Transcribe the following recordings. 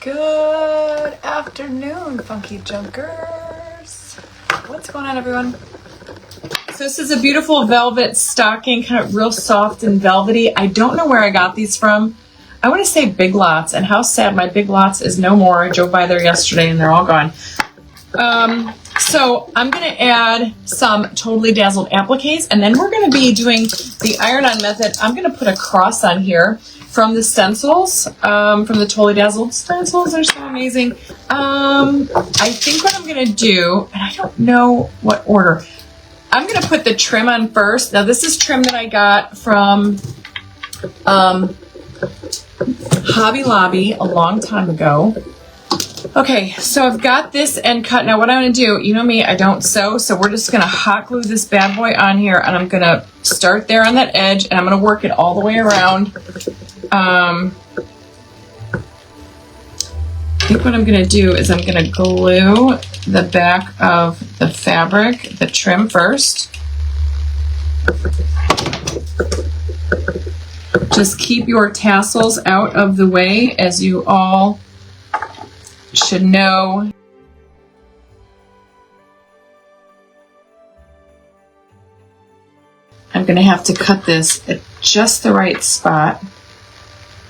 Good afternoon, funky junkers. What's going on, everyone? So this is a beautiful velvet stocking, kind of real soft and velvety. I don't know where I got these from. I want to say Big Lots, and how sad my Big Lots is no more. I drove by there yesterday and they're all gone. So I'm going to add some Totally Dazzled appliques, and then we're going to be doing the iron-on method. I'm going to put a cross on here from the stencils, from the Totally Dazzled stencils. They're so amazing. I think what I'm going to do, and I don't know what order, I'm going to put the trim on first. Now this is trim that I got from Hobby Lobby a long time ago. Okay, so I've got this end cut. Now what I'm going to do, you know me, I don't sew, so we're just going to hot glue this bad boy on here, and I'm going to start there on that edge, and I'm going to work it all the way around. I think what I'm going to do is I'm going to glue the back of the fabric, the trim first. Just keep your tassels out of the way, as you all should know. I'm going to have to cut this at just the right spot.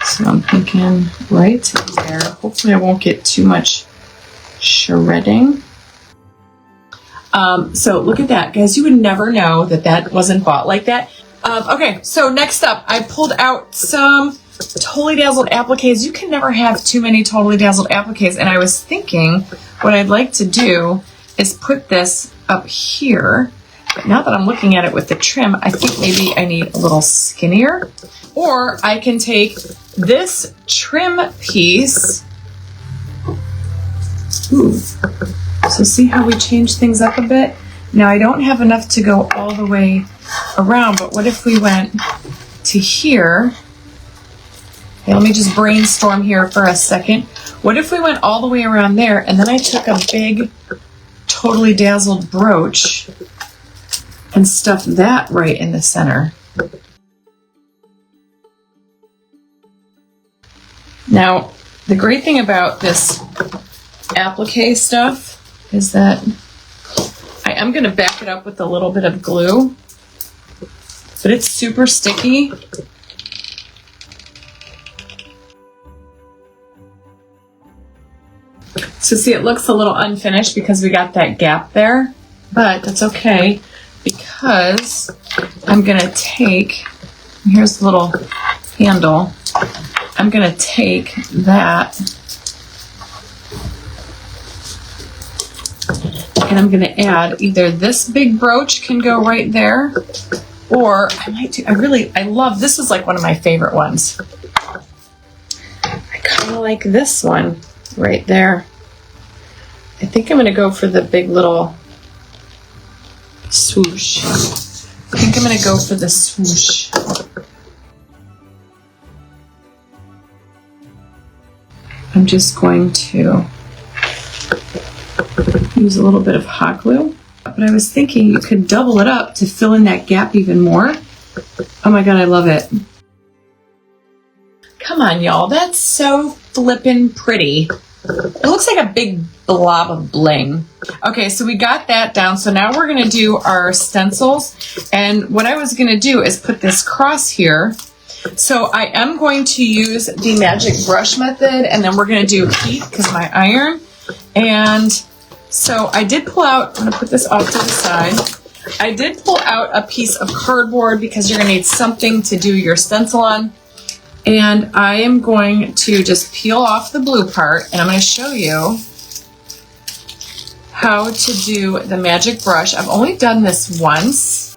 So I'm thinking right there. Hopefully I won't get too much shredding. So look at that, guys. You would never know that that wasn't bought like that. Okay, so next up, I pulled out some Totally Dazzled appliques. You can never have too many Totally Dazzled appliques. And I was thinking what I'd like to do is put this up here. But now that I'm looking at it with the trim, I think maybe I need a little skinnier. Or I can take this trim piece. Ooh. So see how we change things up a bit? Now I don't have enough to go all the way around, but what if we went to here? Okay, let me just brainstorm here for a second. What if we went all the way around there, and then I took a big Totally Dazzled brooch and stuffed that right in the center? Now, the great thing about this applique stuff is that I am going to back it up with a little bit of glue, but it's super sticky. So see, it looks a little unfinished because we got that gap there, but that's okay because I'm going to take, here's the little handle, I'm going to take that and I'm going to add either this big brooch can go right there, or I might do, I love, this is like one of my favorite ones. I kind of like this one right there. I think I'm going to go for the big little swoosh. I think I'm going to go for the swoosh. I'm just going to use a little bit of hot glue. But I was thinking you could double it up to fill in that gap even more. Oh my God, I love it. Come on, y'all. That's so flippin' pretty. It looks like a big blob of bling. Okay, so we got that down. So now we're going to do our stencils. And what I was going to do is put this cross here. So I am going to use the magic brush method, and then we're going to do heat because my iron. And so I did pull out, I'm going to put this off to the side. I did pull out a piece of cardboard because you're going to need something to do your stencil on. And I am going to just peel off the blue part, and I'm going to show you how to do the magic brush. I've only done this once.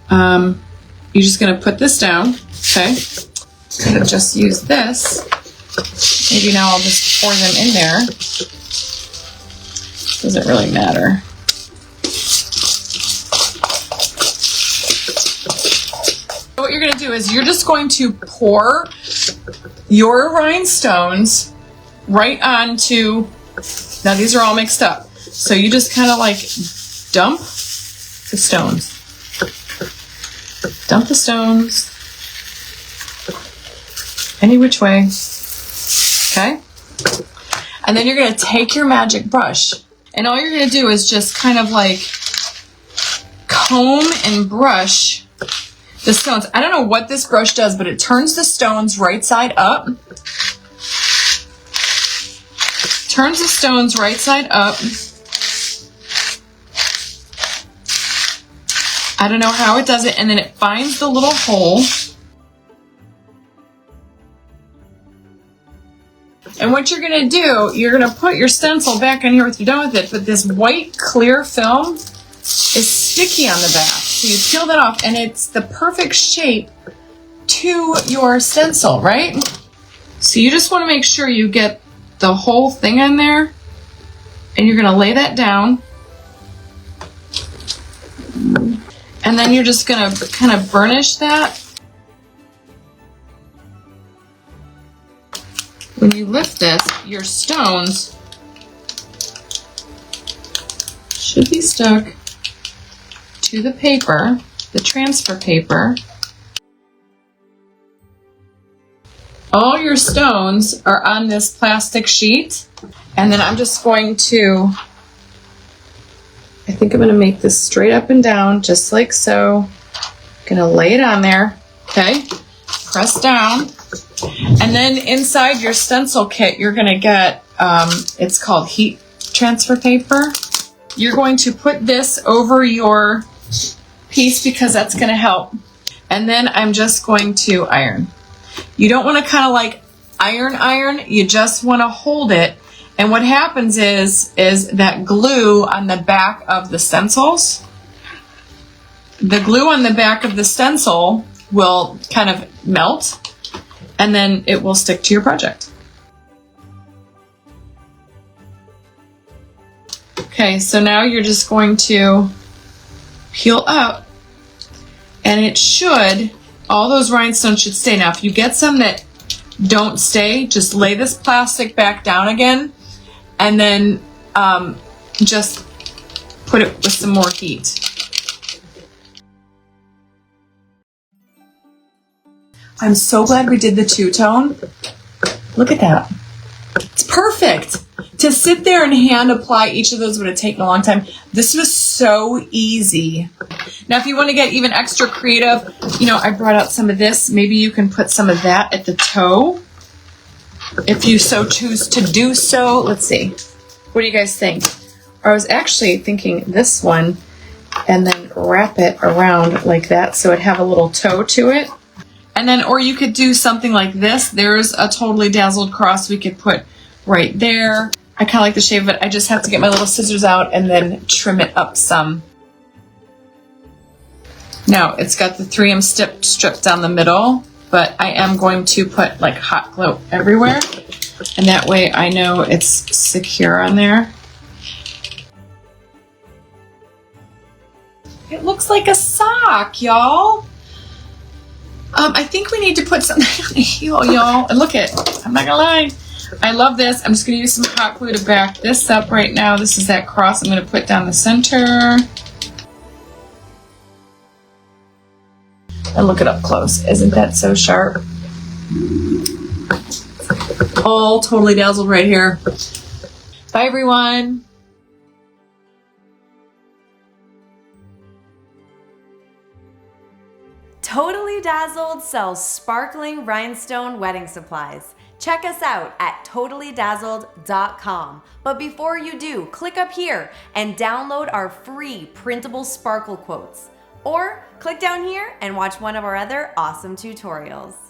You're just going to put this down, okay? I'm going to just use this. Maybe now I'll just pour them in there. Doesn't really matter. What you're going to do is you're just going to pour your rhinestones right onto, now these are all mixed up. So you just kind of like dump the stones. Dump the stones any which way. Okay? And then you're going to take your magic brush, and all you're going to do is just kind of like comb and brush the stones. I don't know what this brush does, but it turns the stones right side up. Turns the stones right side up. I don't know how it does it, and then it finds the little hole. And what you're going to do, you're going to put your stencil back in here once you're done with it, but this white clear film is sticky on the back. So you peel that off, and it's the perfect shape to your stencil, right? So you just want to make sure you get the whole thing in there, and you're going to lay that down. And then you're just going to kind of burnish that. When you lift this, your stones should be stuck to the paper, the transfer paper. All your stones are on this plastic sheet, and then I'm just going to, I think I'm going to make this straight up and down, just like so. I'm going to lay it on there, okay? Press down. And then inside your stencil kit, you're going to get, it's called heat transfer paper. You're going to put this over your piece because that's going to help. And then I'm just going to iron. You don't want to kind of like iron. You just want to hold it. And what happens is that glue on the back of the stencils, the glue on the back of the stencil will kind of melt, and then it will stick to your project. Okay, so now you're just going to peel up, and it should, all those rhinestones should stay. Now, if you get some that don't stay, just lay this plastic back down again, and then just put it with some more heat. I'm so glad we did the two-tone. Look at that. It's perfect. To sit there and hand apply each of those would have taken a long time. This was so easy. Now, if you want to get even extra creative, you know, I brought out some of this. Maybe you can put some of that at the toe, if you so choose to do so. Let's see. What do you guys think? I was actually thinking this one, and then wrap it around like that so it'd have a little toe to it. And then, or you could do something like this. There's a Totally Dazzled cross we could put right there. I kind of like the shape of it. I just have to get my little scissors out and then trim it up some. Now, it's got the 3M strip down the middle, but I am going to put like hot glue everywhere. And that way I know it's secure on there. It looks like a sock, y'all. I think we need to put something on the heel, y'all. And look at, I'm not gonna lie, I love this. I'm just gonna use some hot glue to back this up right now. This is that cross I'm gonna put down the center. And look it up close. Isn't that so sharp? All Totally Dazzled right here. Bye, everyone. Totally Dazzled sells sparkling rhinestone wedding supplies. Check us out at totallydazzled.com. But before you do, click up here and download our free printable sparkle quotes. Or click down here and watch one of our other awesome tutorials.